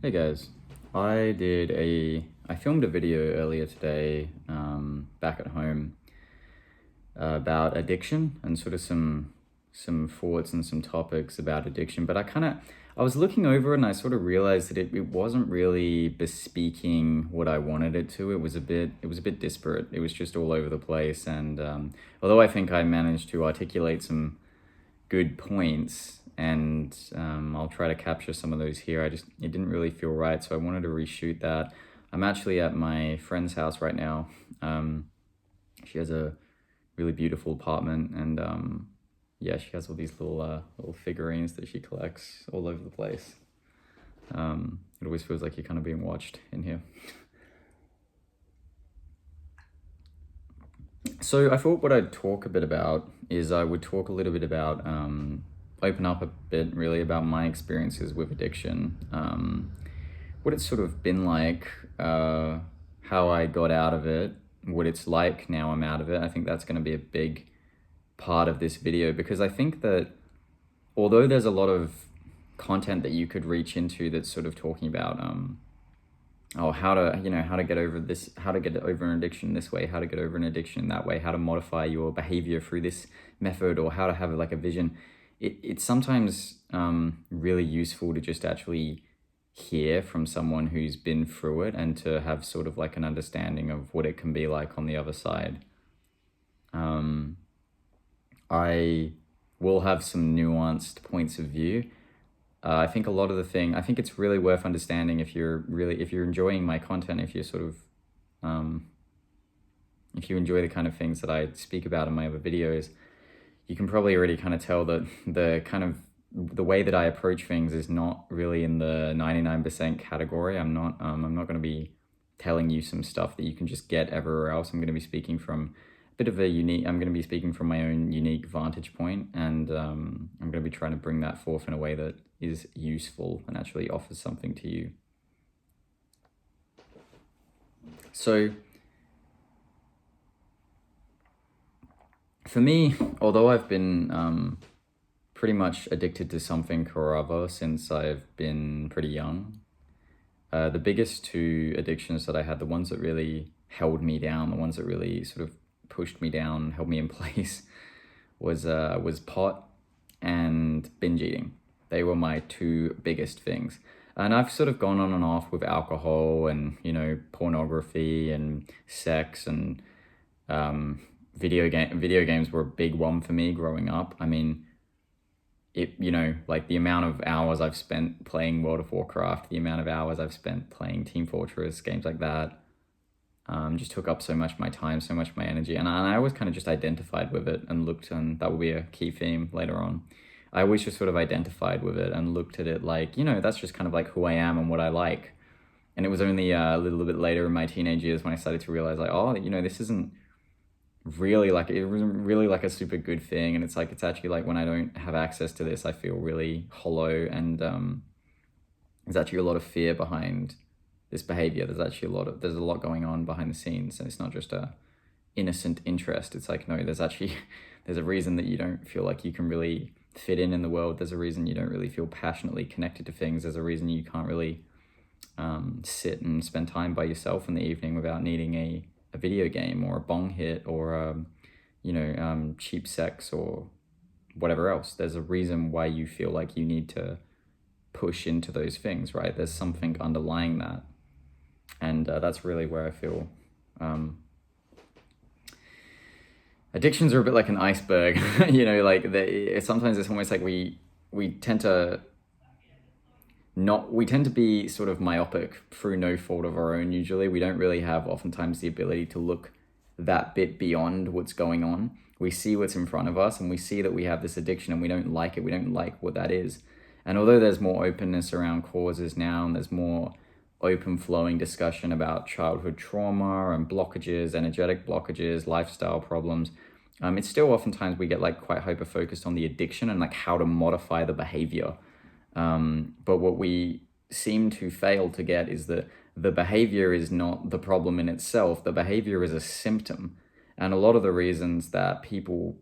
Hey guys, I filmed a video earlier today, back at home, about addiction and sort of some thoughts and some topics about addiction. But I was looking over it and I sort of realized that it wasn't really bespeaking what I wanted it to. It was a bit disparate. It was just all over the place. And although I think I managed to articulate some good points, and I'll try to capture some of those here. It didn't really feel right, so I wanted to reshoot that. I'm actually at my friend's house right now. She has a really beautiful apartment, and yeah, she has all these little figurines that she collects all over the place. It always feels like you're kind of being watched in here. So I thought what I'd talk a bit about is I would talk a little bit about, open up a bit really about my experiences with addiction, what it's sort of been like, how I got out of it, what it's like now I'm out of it. I think that's going to be a big part of this video, because I think that although there's a lot of content that you could reach into that's sort of talking about, how to get over this, how to get over an addiction this way, how to get over an addiction that way, how to modify your behavior through this method, or how to have like a vision. It's sometimes really useful to just actually hear from someone who's been through it and to have sort of like an understanding of what it can be like on the other side. I will have some nuanced points of view. I think I think it's really worth understanding if you're enjoying my content, if you're sort of, if you enjoy the kind of things that I speak about in my other videos, you can probably already kind of tell that the way that I approach things is not really in the 99% category. I'm not going to be telling you some stuff that you can just get everywhere else. I'm going to be speaking from I'm going to be speaking from my own unique vantage point, and I'm going to be trying to bring that forth in a way that is useful and actually offers something to you. So, for me, although I've been pretty much addicted to something or other since I've been pretty young, the biggest two addictions that I had, the ones that really held me down, the ones that really sort of pushed me down, held me in place, was pot and binge eating. They were my two biggest things. And I've sort of gone on and off with alcohol and, pornography and sex, and video games were a big one for me growing up. I mean, like the amount of hours I've spent playing World of Warcraft, the amount of hours I've spent playing Team Fortress, games like that, just took up so much of my time, so much of my energy. And I always kind of just identified with it and looked, and that will be a key theme later on. I always just sort of identified with it and looked at it like, that's just kind of like who I am and what I like. And it was only a little bit later in my teenage years when I started to realize like, this isn't really like, it wasn't really like a super good thing. And it's like, it's actually like when I don't have access to this, I feel really hollow. And there's actually a lot of fear behind this behavior. There's a lot going on behind the scenes, and it's not just a innocent interest. It's like, no, there's a reason that you don't feel like you can really fit in the world. There's a reason you don't really feel passionately connected to things. There's a reason you can't really sit and spend time by yourself in the evening without needing a video game or a bong hit or cheap sex or whatever else. There's a reason why you feel like you need to push into those things, right? There's something underlying that. And that's really where I feel addictions are a bit like an iceberg. Sometimes it's almost like we tend to be sort of myopic through no fault of our own. Usually we don't really have oftentimes the ability to look that bit beyond what's going on. We see what's in front of us, and we see that we have this addiction, and we don't like it. We don't like what that is. And although there's more openness around causes now, and there's more open flowing discussion about childhood trauma and blockages, energetic blockages, lifestyle problems, it's still oftentimes we get like quite hyper focused on the addiction and like how to modify the behavior. But what we seem to fail to get is that the behavior is not the problem in itself. The behavior is a symptom. And a lot of the reasons that people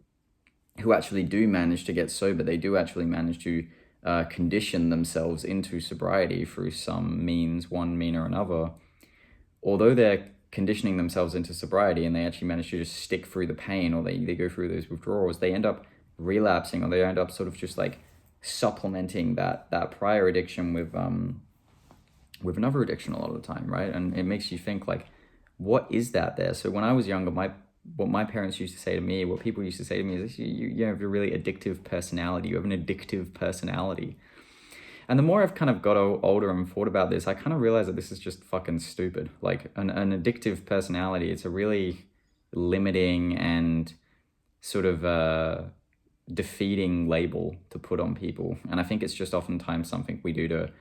who actually do manage to get sober, they do actually manage to condition themselves into sobriety through some means, one mean or another, although they're conditioning themselves into sobriety and they actually manage to just stick through the pain, or they go through those withdrawals, they end up relapsing, or they end up sort of just like supplementing that prior addiction with another addiction a lot of the time, right? And it makes you think like, what is that there? So when I was younger, what my parents used to say to me, what people used to say to me is, you have a really addictive personality. You have an addictive personality. And the more I've kind of got older and thought about this, I kind of realized that this is just fucking stupid. Like an addictive personality, it's a really limiting and sort of defeating label to put on people. And I think it's just oftentimes something we do to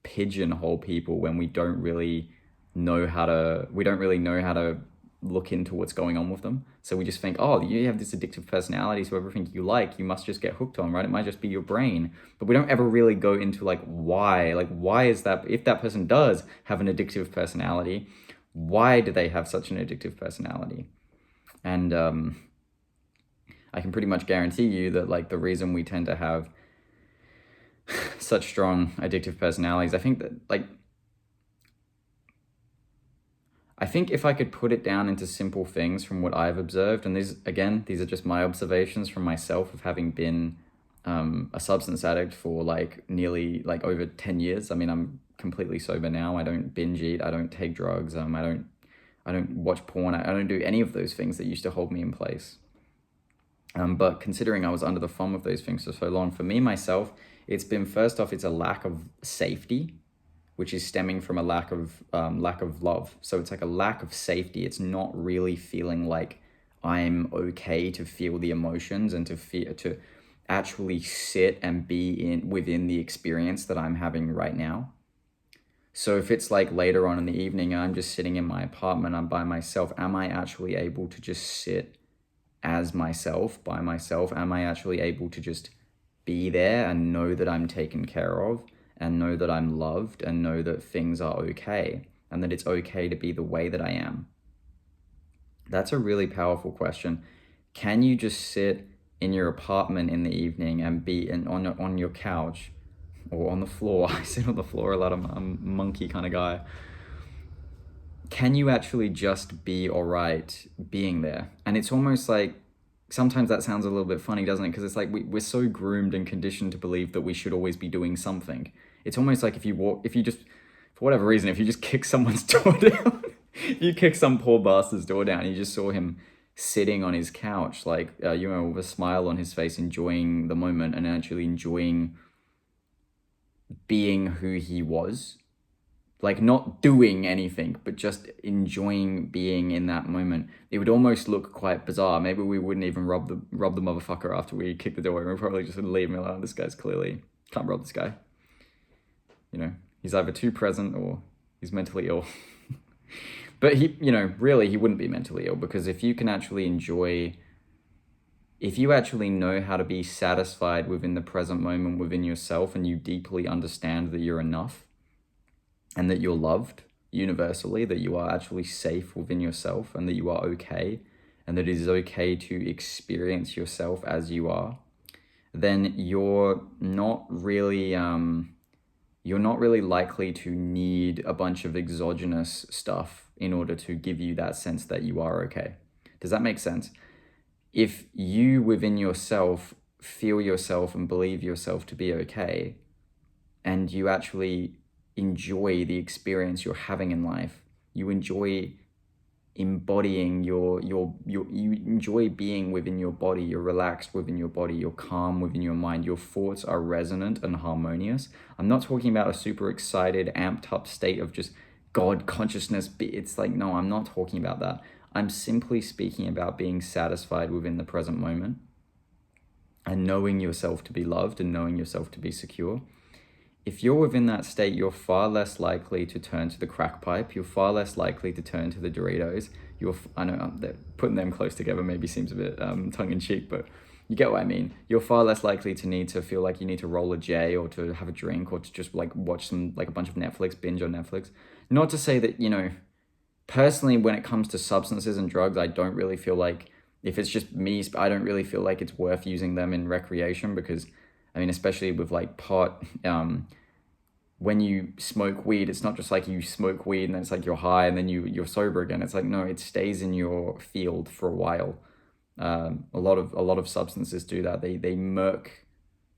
pigeonhole people when we don't really know how to look into what's going on with them. So we just think, oh, you have this addictive personality, so everything you like, you must just get hooked on, right? It might just be your brain. But we don't ever really go into like why is that? If that person does have an addictive personality, why do they have such an addictive personality? And I can pretty much guarantee you that like the reason we tend to have such strong addictive personalities, I think if I could put it down into simple things from what I've observed, and these are just my observations from myself of having been a substance addict for like nearly like over 10 years. I mean, I'm completely sober now. I don't binge eat. I don't take drugs. I don't watch porn. I don't do any of those things that used to hold me in place. But considering I was under the thumb of those things for so long, for me, myself, it's been, first off, it's a lack of safety, which is stemming from a lack of love. So it's like a lack of safety. It's not really feeling like I'm okay to feel the emotions and to actually sit and be within the experience that I'm having right now. So if it's like later on in the evening and I'm just sitting in my apartment, I'm by myself, am I actually able to just sit as myself, by myself? Am I actually able to just be there and know that I'm taken care of, and know that I'm loved, and know that things are okay, and that it's okay to be the way that I am? That's a really powerful question. Can you just sit in your apartment in the evening and be on your couch or on the floor? I sit on the floor a lot. I'm a monkey kind of guy. Can you actually just be all right being there? And it's almost like, sometimes that sounds a little bit funny, doesn't it? Because it's like we're so groomed and conditioned to believe that we should always be doing something. It's almost like if you just, for whatever reason, if you just kick someone's door down, you kick some poor bastard's door down, and you just saw him sitting on his couch, like, with a smile on his face, enjoying the moment and actually enjoying being who he was. Like not doing anything, but just enjoying being in that moment. It would almost look quite bizarre. Maybe we wouldn't even rob the motherfucker after we kick the door in. We'd probably just leave him alone. This guy's clearly, can't rob this guy. He's either too present or he's mentally ill. But really he wouldn't be mentally ill, because if you actually know how to be satisfied within the present moment within yourself, and you deeply understand that you're enough, and that you're loved universally, that you are actually safe within yourself, and that you are okay, and that it is okay to experience yourself as you are, then you're not really likely to need a bunch of exogenous stuff in order to give you that sense that you are okay. Does that make sense? If you within yourself feel yourself and believe yourself to be okay, and you actually enjoy the experience you're having in life, you enjoy embodying you enjoy being within your body, you're relaxed within your body, you're calm within your mind, your thoughts are resonant and harmonious. I'm not talking about a super excited, amped up state of just God consciousness. It's like, no, I'm not talking about that. I'm simply speaking about being satisfied within the present moment and knowing yourself to be loved and knowing yourself to be secure. If you're within that state, you're far less likely to turn to the crack pipe. You're far less likely to turn to the Doritos. I know putting them close together maybe seems a bit tongue-in-cheek, but you get what I mean. You're far less likely to need to feel like you need to roll a J, or to have a drink, or to just like watch a bunch of Netflix, binge on Netflix. Not to say that, personally, when it comes to substances and drugs, I don't really feel like, if it's just me, I don't really feel like it's worth using them in recreation, because I mean, especially with like pot, when you smoke weed, it's not just like you smoke weed and then it's like you're high and then you're sober again. It's like, no, it stays in your field for a while. A lot of substances do that. They murk,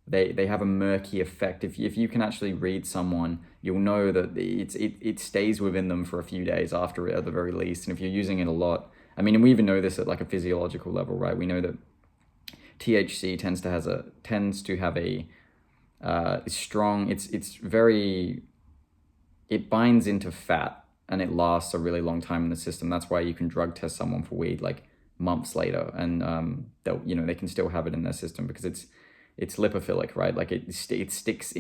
they have a murky effect. If you can actually read someone, you'll know that it stays within them for a few days after it at the very least. And if you're using it a lot, I mean, and we even know this at like a physiological level, right? We know that THC tends to have a strong. It's very, it binds into fat and it lasts a really long time in the system. That's why you can drug test someone for weed like months later, and they can still have it in their system because it's lipophilic, right? Like it stores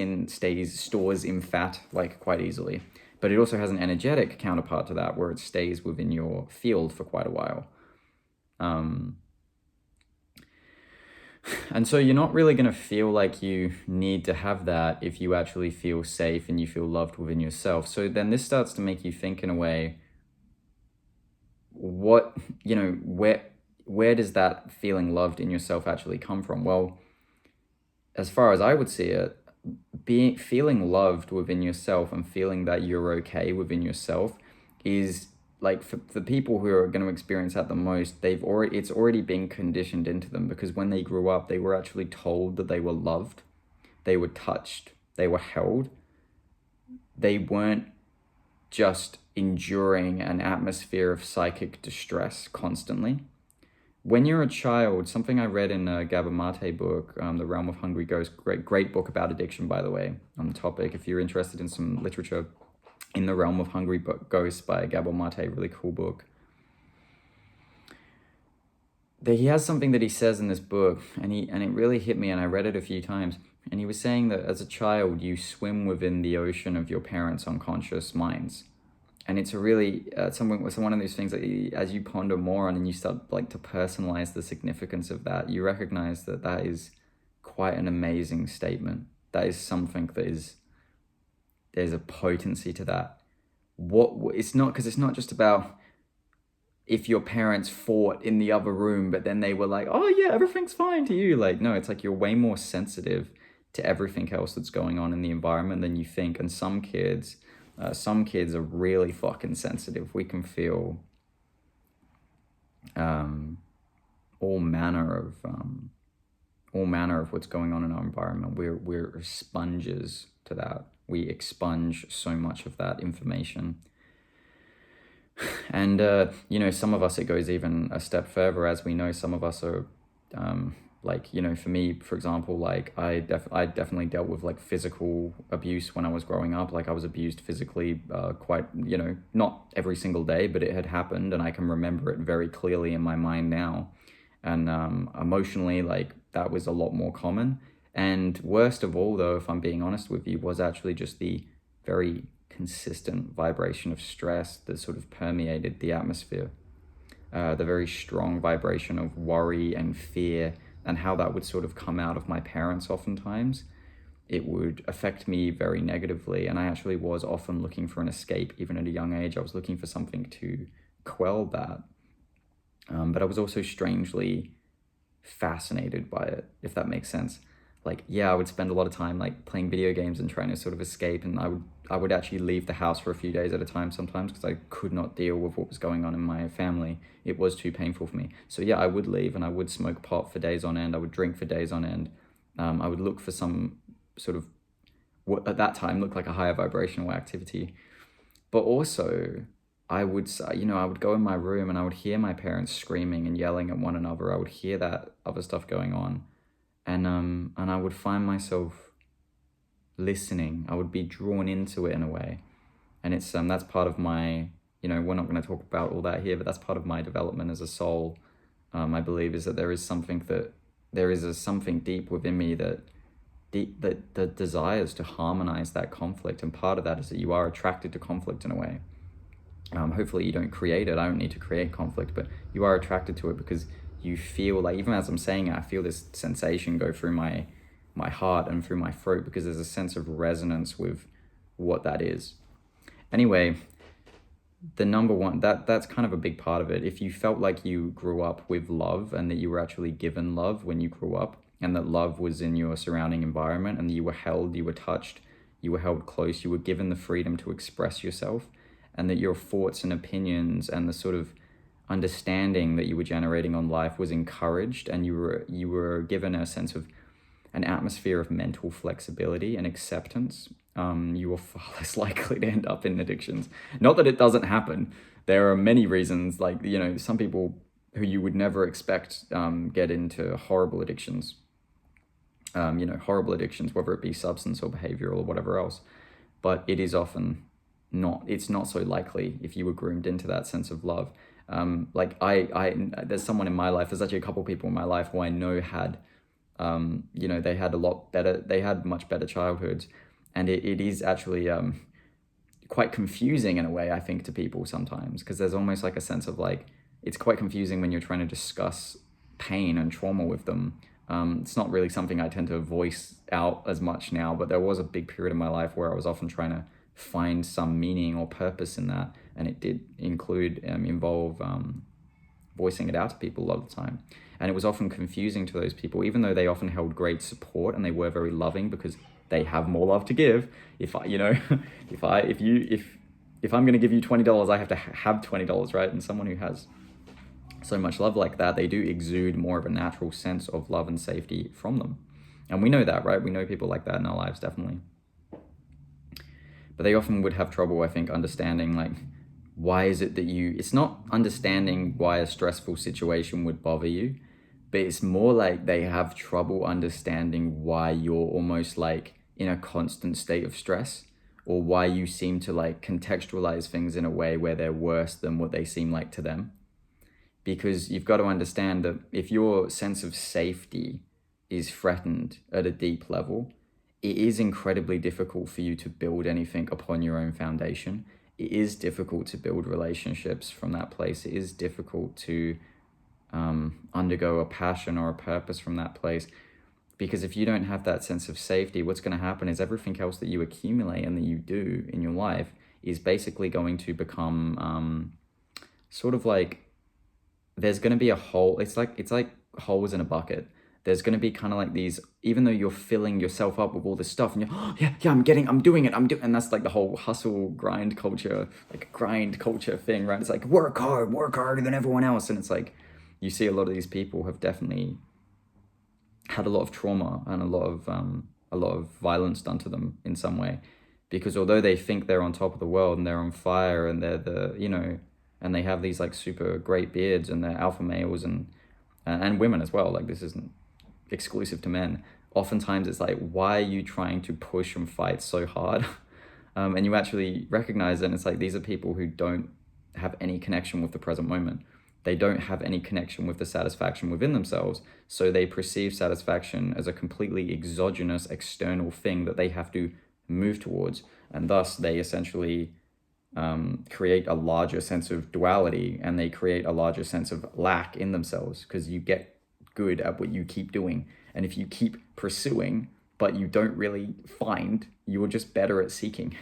in fat like quite easily. But it also has an energetic counterpart to that where it stays within your field for quite a while. And so you're not really going to feel like you need to have that if you actually feel safe and you feel loved within yourself. So then this starts to make you think in a way, what, where does that feeling loved in yourself actually come from? Well, as far as I would see it, feeling loved within yourself and feeling that you're okay within yourself is like, for the people who are going to experience that the most, it's already been conditioned into them, because when they grew up, they were actually told that they were loved, they were touched, they were held. They weren't just enduring an atmosphere of psychic distress constantly. When you're a child, something I read in a Gabor Mate book, The Realm of Hungry Ghosts, great book about addiction, by the way, on the topic. If you're interested in some literature, In the Realm of Hungry Ghosts by Gabor Mate, really cool book. He has something that he says in this book, and it really hit me, and I read it a few times. And he was saying that as a child, you swim within the ocean of your parents' unconscious minds. And it's a really, it's one of those things that as you ponder more on and you start like to personalize the significance of that, you recognize that that is quite an amazing statement. That is something that there's a potency to that. It's not just about if your parents fought in the other room, but then they were like, oh yeah, everything's fine to you. Like, no, it's like you're way more sensitive to everything else that's going on in the environment than you think. And some kids are really fucking sensitive. We can feel all manner of what's going on in our environment. We're sponges to that. We expunge so much of that information. And some of us, it goes even a step further. As we know, some of us are for me, for example, like I definitely dealt with like physical abuse when I was growing up. Like I was abused physically quite, not every single day, but it had happened, and I can remember it very clearly in my mind now. And emotionally, like that was a lot more common. And worst of all, though, if I'm being honest with you, was actually just the very consistent vibration of stress that sort of permeated the atmosphere. The very strong vibration of worry and fear, and how that would sort of come out of my parents oftentimes. It would affect me very negatively, and I actually was often looking for an escape. Even at a young age, I was looking for something to quell that. But I was also strangely fascinated by it, if that makes sense. Like, yeah, I would spend a lot of time like playing video games and trying to sort of escape, and I would actually leave the house for a few days at a time sometimes because I could not deal with what was going on in my family. It was too painful for me. So yeah, I would leave and I would smoke pot for days on end. I would drink for days on end. I would look for some sort of what at that time looked like a higher vibrational activity. But also, I would go in my room and I would hear my parents screaming and yelling at one another. I would hear that other stuff going on. And I would find myself listening. I would be drawn into it in a way. And it's that's part of my, we're not going to talk about all that here, but that's part of my development as a soul. I believe is that there is something deep within me that desires to harmonize that conflict. And part of that is that you are attracted to conflict in a way. Hopefully you don't create it. I don't need to create conflict, but you are attracted to it because you feel like, even as I'm saying it, I feel this sensation go through my heart and through my throat because there's a sense of resonance with what that is. Anyway, the number one, that's kind of a big part of it. If you felt like you grew up with love and that you were actually given love when you grew up, and that love was in your surrounding environment, and you were held, you were touched, you were held close, you were given the freedom to express yourself, and that your thoughts and opinions and the sort of understanding that you were generating on life was encouraged, and you were given a sense of an atmosphere of mental flexibility and acceptance, you are far less likely to end up in addictions. Not that it doesn't happen. There are many reasons, like, some people who you would never expect get into horrible addictions. Horrible addictions, whether it be substance or behavioral or whatever else. But it is often it's not so likely if you were groomed into that sense of love. There's someone in my life, there's actually a couple people in my life who I know had, they had much better childhoods. And it is actually quite confusing in a way, I think, to people sometimes, because there's almost like a sense of like, it's quite confusing when you're trying to discuss pain and trauma with them. It's not really something I tend to voice out as much now, but there was a big period of my life where I was often trying to find some meaning or purpose in that, and it did involve voicing it out to people a lot of the time. And it was often confusing to those people, even though they often held great support and they were very loving because they have more love to give. If I'm going to give you $20, I have to have $20, right? And someone who has so much love like that, they do exude more of a natural sense of love and safety from them. And we know that, right? We know people like that in our lives, definitely. But they often would have trouble, I think, understanding, like, why is it that it's not understanding why a stressful situation would bother you, but it's more like they have trouble understanding why you're almost like in a constant state of stress, or why you seem to like contextualize things in a way where they're worse than what they seem like to them. Because you've got to understand that if your sense of safety is threatened at a deep level, it is incredibly difficult for you to build anything upon your own foundation. It is difficult to build relationships from that place. It is difficult to undergo a passion or a purpose from that place. Because if you don't have that sense of safety, what's going to happen is everything else that you accumulate and that you do in your life is basically going to become sort of like, there's going to be a hole. It's like holes in a bucket. There's going to be kind of like these, even though you're filling yourself up with all this stuff and you're, I'm doing it. And that's like the whole hustle grind culture, like grind culture thing, right? It's like work harder than everyone else. And it's like, you see a lot of these people have definitely had a lot of trauma and a lot of violence done to them in some way, because although they think they're on top of the world and they're on fire and they're and they have these like super great beards and they're alpha males and women as well, like this isn't exclusive to men. Oftentimes it's like, why are you trying to push and fight so hard? And you actually recognize it, and it's like, these are people who don't have any connection with the present moment. They don't have any connection with the satisfaction within themselves. So they perceive satisfaction as a completely exogenous external thing that they have to move towards. And thus they essentially create a larger sense of duality, and they create a larger sense of lack in themselves, because you get good at what you keep doing. And if you keep pursuing, but you don't really find, you're just better at seeking,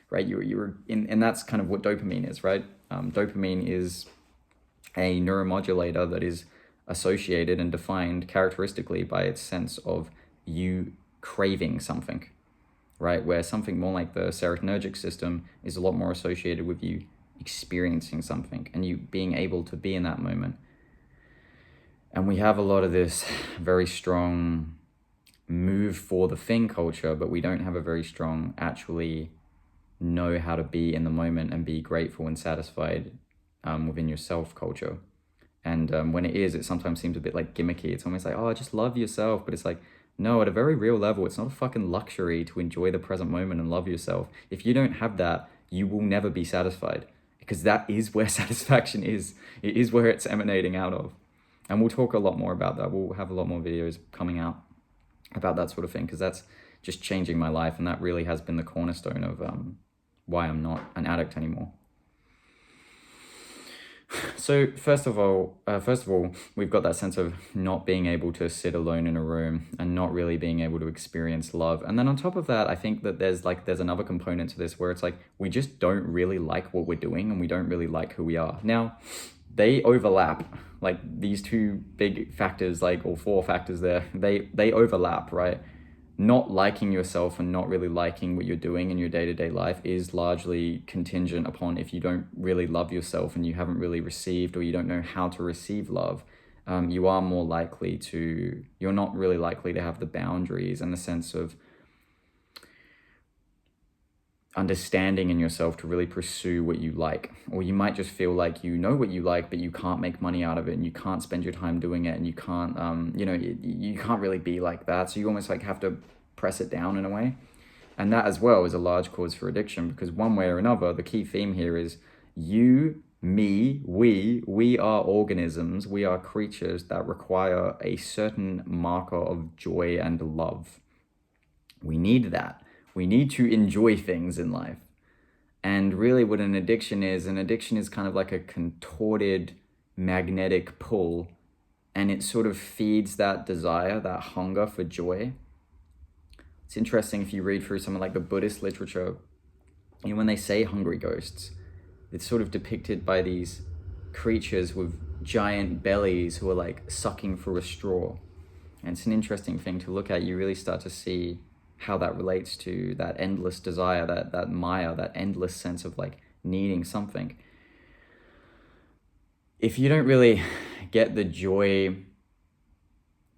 right? And that's kind of what dopamine is, right? Dopamine is a neuromodulator that is associated and defined characteristically by its sense of you craving something, right? Where something more like the serotonergic system is a lot more associated with you experiencing something and you being able to be in that moment. And we have a lot of this very strong move for the thing culture, but we don't have a very strong actually know how to be in the moment and be grateful and satisfied within yourself culture. And when it sometimes seems a bit like gimmicky. It's almost like, oh, just love yourself. But it's like, no, at a very real level, it's not a fucking luxury to enjoy the present moment and love yourself. If you don't have that, you will never be satisfied, because that is where satisfaction is. It is where it's emanating out of. And we'll talk a lot more about that. We'll have a lot more videos coming out about that sort of thing, because that's just changing my life. And that really has been the cornerstone of why I'm not an addict anymore. So first of all, we've got that sense of not being able to sit alone in a room and not really being able to experience love. And then on top of that, I think that there's another component to this where it's like, we just don't really like what we're doing and we don't really like who we are. Now, they overlap. Like these two big factors, like, or four factors there, they overlap, right? Not liking yourself and not really liking what you're doing in your day-to-day life is largely contingent upon if you don't really love yourself and you haven't really received, or you don't know how to receive love. You are more likely to, you're not really likely to have the boundaries and the sense of understanding in yourself to really pursue what you like. Or you might just feel like you know what you like, but you can't make money out of it, and you can't spend your time doing it, and you can't, you can't really be like that. So you almost like have to press it down in a way. And that as well is a large cause for addiction, because one way or another, the key theme here is you, me, we are organisms, we are creatures that require a certain marker of joy and love. We need that. We need to enjoy things in life. And really what an addiction is kind of like a contorted magnetic pull, and it sort of feeds that desire, that hunger for joy. It's interesting if you read through some of like the Buddhist literature, when they say hungry ghosts, it's sort of depicted by these creatures with giant bellies who are like sucking through a straw. And it's an interesting thing to look at. You really start to see how that relates to that endless desire, that maya, that endless sense of like needing something. If you don't really get the joy,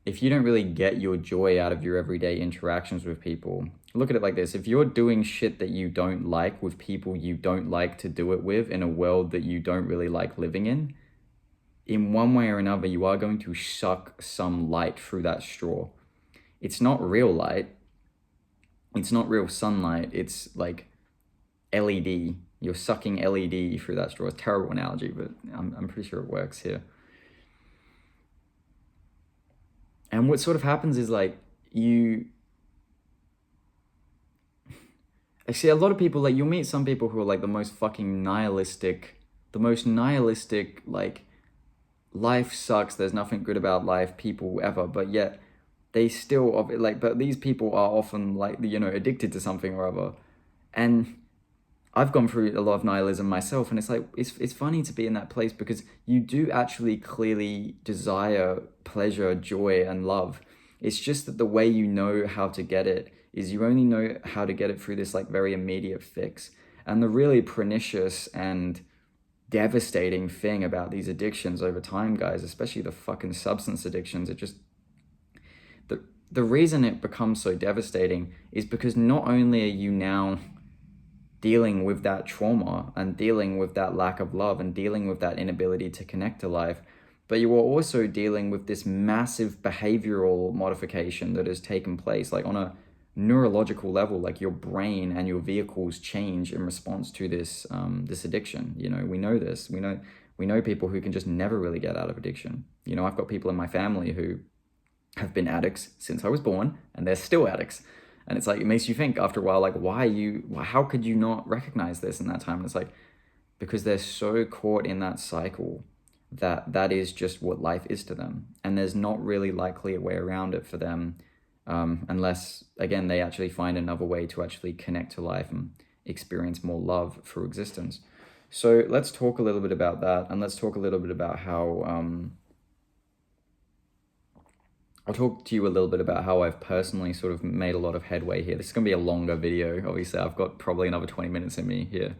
if you don't really get your joy out of your everyday interactions with people, look at it like this. If you're doing shit that you don't like with people you don't like to do it with in a world that you don't really like living in one way or another, you are going to suck some light through that straw. It's not real light. It's not real sunlight. It's like LED. You're sucking LED through that straw. It's a terrible analogy, but I'm pretty sure it works here. And what sort of happens is like I see a lot of people, like you'll meet some people who are like the most nihilistic, like life sucks, there's nothing good about life, people ever, but yet they still like, but these people are often like, addicted to something or other. And I've gone through a lot of nihilism myself, and it's like, it's funny to be in that place, because you do actually clearly desire pleasure, joy, and love. It's just that the way you know how to get it is you only know how to get it through this like very immediate fix. And the really pernicious and devastating thing about these addictions over time, guys, especially the fucking substance addictions, the reason it becomes so devastating is because not only are you now dealing with that trauma and dealing with that lack of love and dealing with that inability to connect to life, but you are also dealing with this massive behavioral modification that has taken place, like on a neurological level. Like your brain and your vehicles change in response to this addiction. We know this. We know people who can just never really get out of addiction. I've got people in my family who have been addicts since I was born, and they're still addicts. And it's like, it makes you think after a while, like, how could you not recognize this in that time? And it's like, because they're so caught in that cycle that is just what life is to them. And there's not really likely a way around it for them, unless, again, they actually find another way to actually connect to life and experience more love through existence. So let's talk a little bit about that, and let's talk a little bit about how, I'll talk to you a little bit about how I've personally sort of made a lot of headway here. This is going to be a longer video. Obviously, I've got probably another 20 minutes in me here.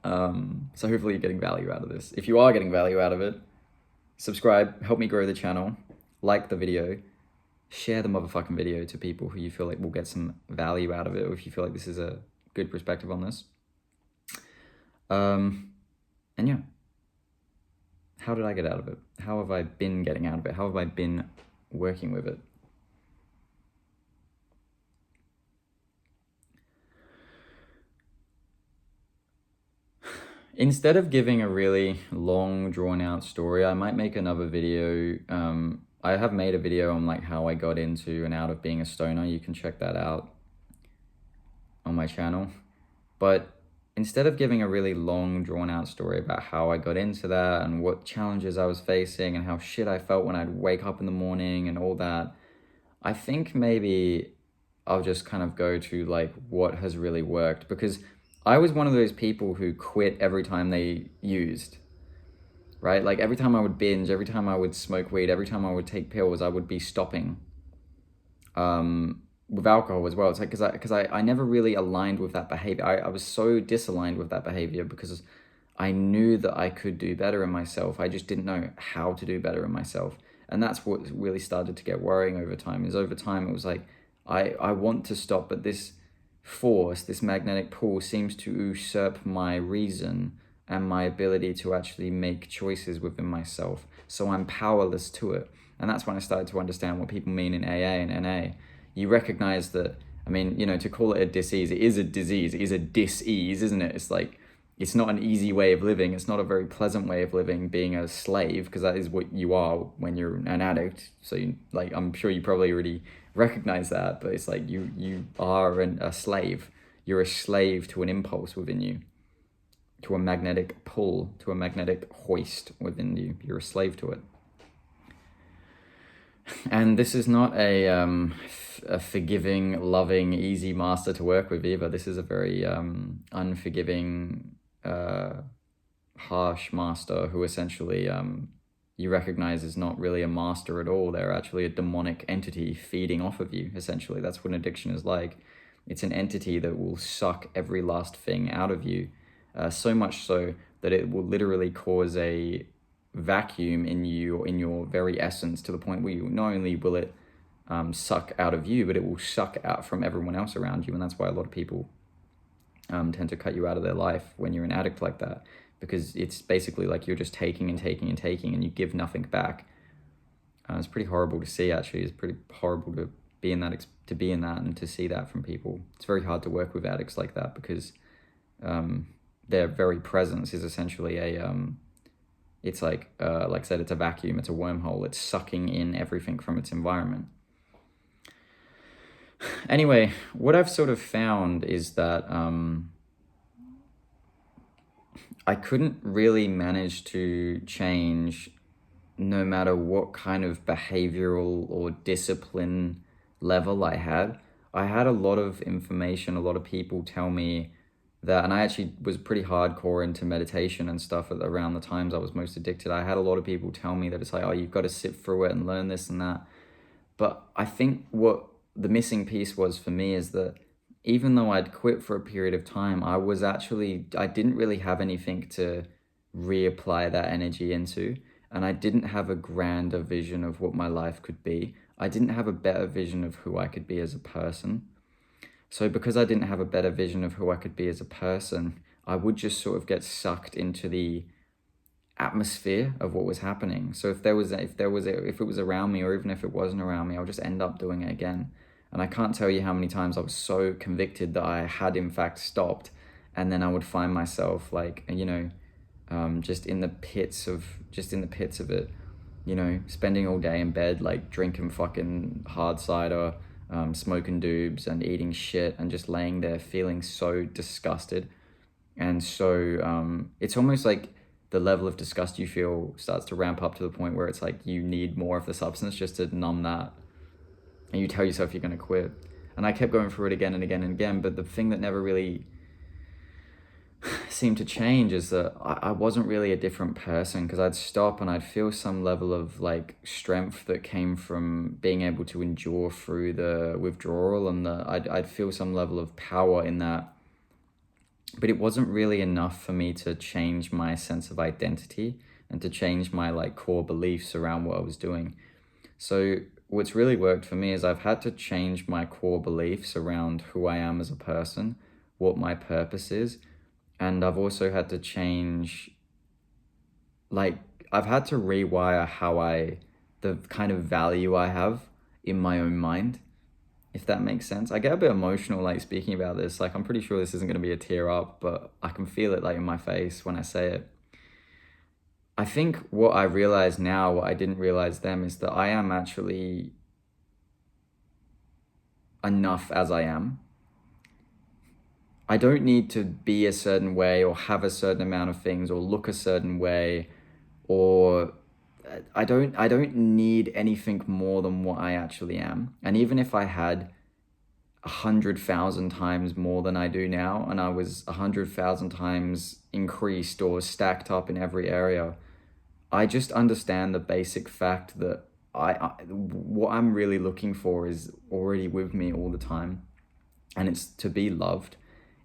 So hopefully you're getting value out of this. If you are getting value out of it, subscribe, help me grow the channel, like the video, share the motherfucking video to people who you feel like will get some value out of it, or if you feel like this is a good perspective on this. And yeah, how did I get out of it? How have I been getting out of it? How have I been working with it? Instead of giving a really long, drawn-out story, I might make another video. I have made a video on like how I got into and out of being a stoner. You can check that out on my channel. But instead of giving a really long, drawn-out story about how I got into that and what challenges I was facing and how shit I felt when I'd wake up in the morning and all that, I think maybe I'll just kind of go to like what has really worked, because I was one of those people who quit every time they used. right? Like every time I would binge, every time I would smoke weed, every time I would take pills, I would be stopping. With alcohol as well. It's like because I never really aligned with that behavior. I was so disaligned with that behavior because I knew that I could do better in myself. I just didn't know how to do better in myself. And that's what really started to get worrying over time. Is over time it was like I want to stop, but this force, this magnetic pull seems to usurp my reason and my ability to actually make choices within myself. So I'm powerless to it. And that's when I started to understand what people mean in AA and NA. You recognize that, I mean, to call it a disease, it is a disease, it is a dis-ease, isn't it? It's like, it's not an easy way of living. It's not a very pleasant way of living, being a slave, because that is what you are when you're an addict. So I'm sure you probably already recognize that, but it's like you are a slave. You're a slave to an impulse within you, to a magnetic pull, to a magnetic hoist within you. You're a slave to it. And this is not a forgiving, loving, easy master to work with either. This is a very unforgiving, harsh master who essentially you recognize is not really a master at all. They're actually a demonic entity feeding off of you, essentially. That's what an addiction is like. It's an entity that will suck every last thing out of you, so much so that it will literally cause a vacuum in you, in your very essence, to the point where you not only will it suck out of you, but it will suck out from everyone else around you. And that's why a lot of people tend to cut you out of their life when you're an addict like that, because it's basically like you're just taking and taking and taking and you give nothing back. It's pretty horrible to see, actually. It's pretty horrible to be in that and to see that from people. It's very hard to work with addicts like that because their very presence is essentially it's like I said, it's a vacuum, it's a wormhole, it's sucking in everything from its environment. Anyway, what I've sort of found is that I couldn't really manage to change no matter what kind of behavioral or discipline level I had. I had a lot of information, a lot of people tell me that, and I actually was pretty hardcore into meditation and stuff around the times I was most addicted. I had a lot of people tell me that it's like, oh, you've got to sit through it and learn this and that. But I think what the missing piece was for me is that even though I'd quit for a period of time, I didn't really have anything to reapply that energy into. And I didn't have a grander vision of what my life could be. I didn't have a better vision of who I could be as a person. So because I didn't have a better vision of who I could be as a person, I would just sort of get sucked into the atmosphere of what was happening. So if it was around me, or even if it wasn't around me, I'll just end up doing it again. And I can't tell you how many times I was so convicted that I had in fact stopped, and then I would find myself like, just in the pits of it, spending all day in bed, like drinking fucking hard cider, smoking doobs and eating shit, and just laying there feeling so disgusted. And so it's almost like the level of disgust you feel starts to ramp up to the point where it's like you need more of the substance just to numb that. And you tell yourself you're going to quit. And I kept going through it again and again and again. But the thing that never really seemed to change is that I wasn't really a different person, because I'd stop and I'd feel some level of like strength that came from being able to endure through the withdrawal, and I'd feel some level of power in that. But it wasn't really enough for me to change my sense of identity and to change my like core beliefs around what I was doing. So what's really worked for me is I've had to change my core beliefs around who I am as a person, what my purpose is. And I've also had to change, I've had to rewire the kind of value I have in my own mind, if that makes sense. I get a bit emotional, speaking about this. I'm pretty sure this isn't going to be a tear up, but I can feel it, in my face when I say it. I think what I realize now, what I didn't realize then, is that I am actually enough as I am. I don't need to be a certain way or have a certain amount of things or look a certain way, or I don't need anything more than what I actually am. And even if I had 100,000 times more than I do now, and I was 100,000 times increased or stacked up in every area, I just understand the basic fact that what I'm really looking for is already with me all the time, and it's to be loved.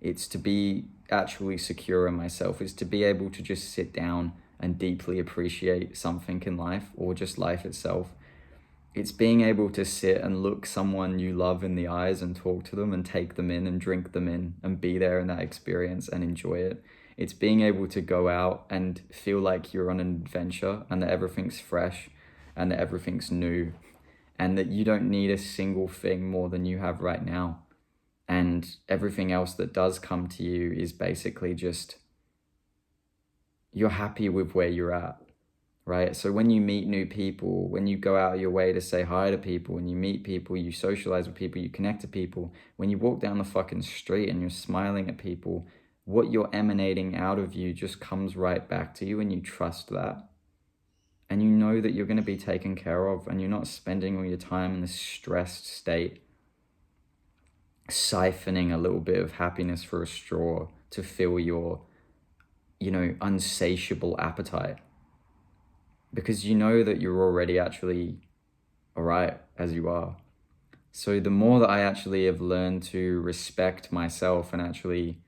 It's to be actually secure in myself. It's to be able to just sit down and deeply appreciate something in life, or just life itself. It's being able to sit and look someone you love in the eyes and talk to them and take them in and drink them in and be there in that experience and enjoy it. It's being able to go out and feel like you're on an adventure and that everything's fresh and that everything's new and that you don't need a single thing more than you have right now. And everything else that does come to you is basically just you're happy with where you're at, right? So when you meet new people, when you go out of your way to say hi to people, when you meet people, you socialize with people, you connect to people, when you walk down the fucking street and you're smiling at people, what you're emanating out of you just comes right back to you, and you trust that. And you know that you're going to be taken care of, and you're not spending all your time in this stressed state, siphoning a little bit of happiness for a straw to fill your, unsatiable appetite. Because you know that you're already actually all right as you are. So the more that I actually have learned to respect myself and actually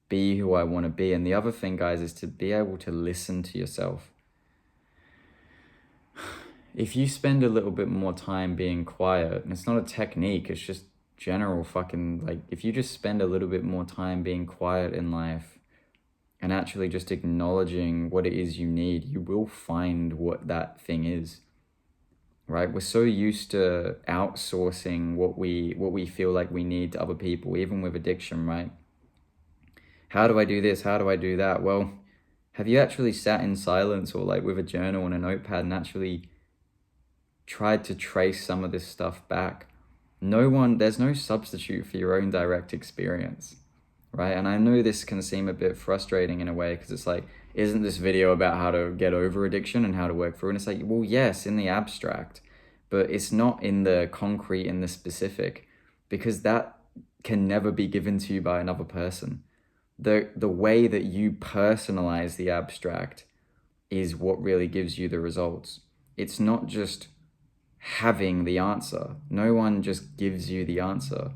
be who I want to be. And the other thing, guys, is to be able to listen to yourself. If you spend a little bit more time being quiet, and it's not a technique, it's just general fucking, like, if you just spend a little bit more time being quiet in life and actually just acknowledging what it is you need, you will find what that thing is, right? We're so used to outsourcing what we feel like we need to other people, even with addiction, right? How do I do this? How do I do that? Well, have you actually sat in silence or like with a journal and a notepad and actually tried to trace some of this stuff back? There's no substitute for your own direct experience, right? And I know this can seem a bit frustrating in a way, because it's like, isn't this video about how to get over addiction and how to work through it? And it's like, well, yes, in the abstract, but it's not in the concrete, in the specific, because that can never be given to you by another person. The way that you personalize the abstract is what really gives you the results. It's not just having the answer. No one just gives you the answer.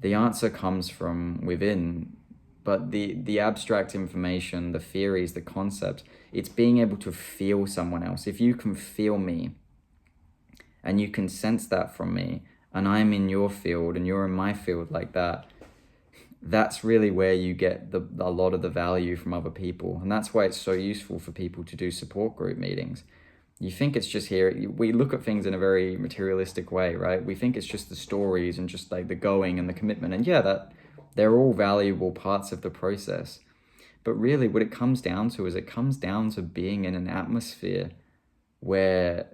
The answer comes from within. But the abstract information, the theories, the concepts, it's being able to feel someone else. If you can feel me and you can sense that from me, and I'm in your field and you're in my field like that, that's really where you get a lot of the value from other people. And that's why it's so useful for people to do support group meetings. You think it's just here, we look at things in a very materialistic way, right? We think it's just the stories and just like the going and the commitment. And yeah, that they're all valuable parts of the process. But really what it comes down to is it comes down to being in an atmosphere where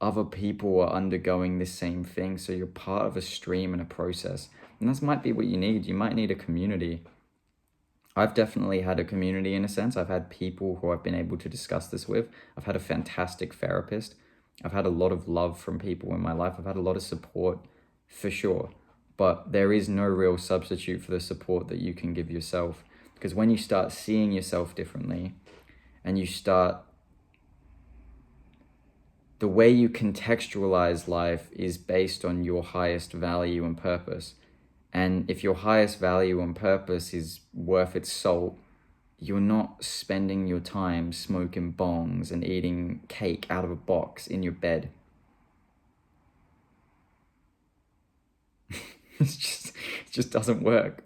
other people are undergoing this same thing. So you're part of a stream and a process. And that might be what you need. You might need a community. I've definitely had a community in a sense. I've had people who I've been able to discuss this with. I've had a fantastic therapist. I've had a lot of love from people in my life. I've had a lot of support for sure. But there is no real substitute for the support that you can give yourself. Because when you start seeing yourself differently and you start, the way you contextualize life is based on your highest value and purpose. And if your highest value and purpose is worth its salt, you're not spending your time smoking bongs and eating cake out of a box in your bed. It just doesn't work.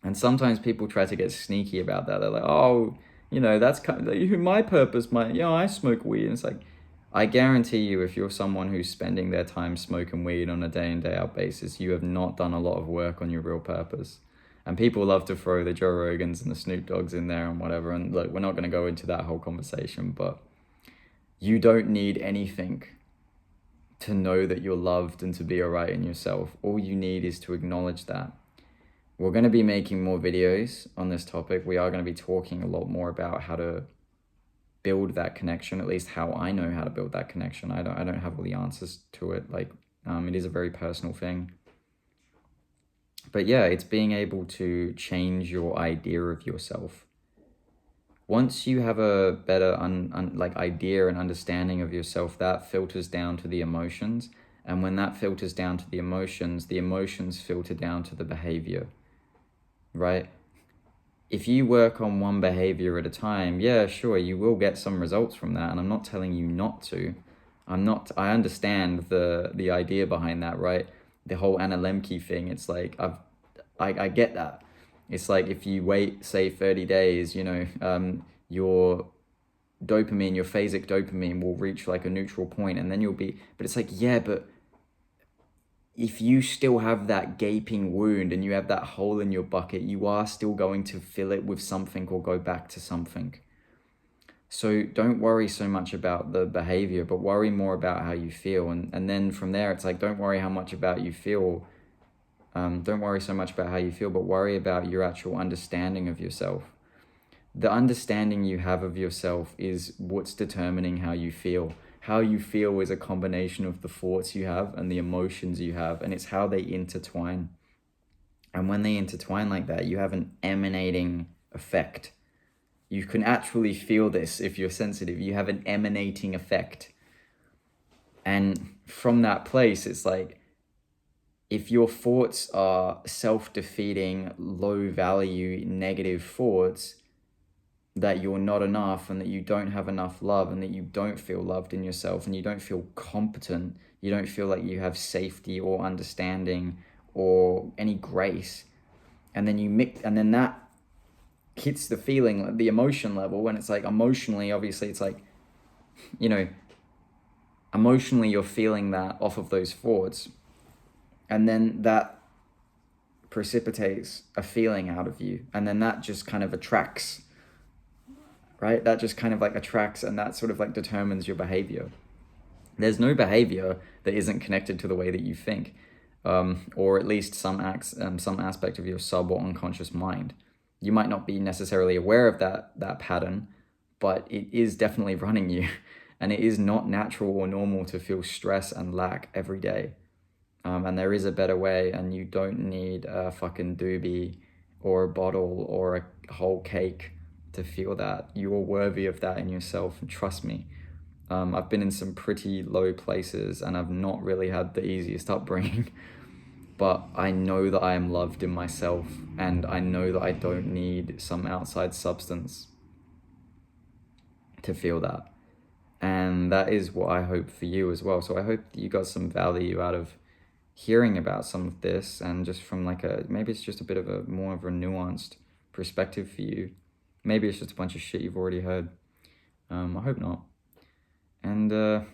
And sometimes people try to get sneaky about that. They're like, oh, that's kind of like, my purpose might, I smoke weed. And it's like, I guarantee you, if you're someone who's spending their time smoking weed on a day in, day out basis, you have not done a lot of work on your real purpose. And people love to throw the Joe Rogans and the Snoop Dogg's in there and whatever. And look, we're not going to go into that whole conversation, but you don't need anything to know that you're loved and to be all right in yourself. All you need is to acknowledge that. We're going to be making more videos on this topic. We are going to be talking a lot more about how to build that connection, at least how I know how to build that connection. I don't have all the answers to it. Like, it is a very personal thing. But yeah, it's being able to change your idea of yourself. once you have a better like idea and understanding of yourself, that filters down to the emotions. And when that filters down to the emotions filter down to the behavior, right? If you work on one behavior at a time, yeah, sure, you will get some results from that. And I'm not telling you not to. I understand the idea behind that, right? The whole Anna Lemke thing. It's like, I get that. It's like if you wait, say, 30 days, your your phasic dopamine will reach like a neutral point, and then but it's like, yeah, but if you still have that gaping wound and you have that hole in your bucket, you are still going to fill it with something or go back to something. So don't worry so much about the behavior, but worry more about how you feel. And then from there, it's like, don't worry how much about you feel. Don't worry so much about how you feel, but worry about your actual understanding of yourself. The understanding you have of yourself is what's determining how you feel. How you feel is a combination of the thoughts you have and the emotions you have, and it's how they intertwine. And when they intertwine like that, you have an emanating effect. You can actually feel this if you're sensitive. You have an emanating effect. And from that place, it's like, if your thoughts are self-defeating, low-value, negative thoughts, that you're not enough and that you don't have enough love and that you don't feel loved in yourself and you don't feel competent, you don't feel like you have safety or understanding or any grace, and then that hits the feeling, the emotion level, when it's like, emotionally, obviously, it's like, emotionally you're feeling that off of those thoughts, and then that precipitates a feeling out of you, and then that just kind of attracts, right? That just kind of like attracts, and that sort of like determines your behavior. There's no behavior that isn't connected to the way that you think, or at least some aspect of your sub or unconscious mind. You might not be necessarily aware of that pattern, but it is definitely running you. And it is not natural or normal to feel stress and lack every day. And there is a better way, and you don't need a fucking doobie or a bottle or a whole cake to feel that. You are worthy of that in yourself, and trust me. I've been in some pretty low places, and I've not really had the easiest upbringing. But I know that I am loved in myself, and I know that I don't need some outside substance to feel that. And that is what I hope for you as well. So I hope that you got some value out of hearing about some of this, and just from like maybe it's just a bit of a more of a nuanced perspective for you. Maybe it's just a bunch of shit you've already heard. I hope not. And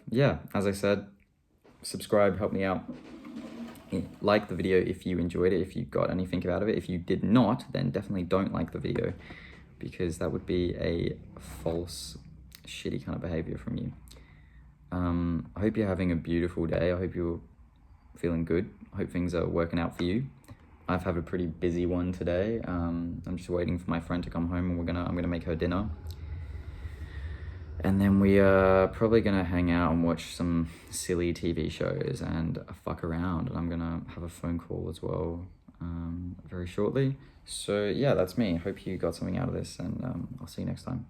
yeah, as I said, subscribe, help me out. Like the video if you enjoyed it, if you got anything out of it. If you did not, then definitely don't like the video, because that would be a false, shitty kind of behavior from you. I hope you're having a beautiful day. I hope you're feeling good. I hope things are working out for you. I've had a pretty busy one today. I'm just waiting for my friend to come home, and I'm gonna make her dinner. And then we are probably gonna hang out and watch some silly TV shows and fuck around. And I'm gonna have a phone call as well very shortly. So yeah, that's me. Hope you got something out of this, and I'll see you next time.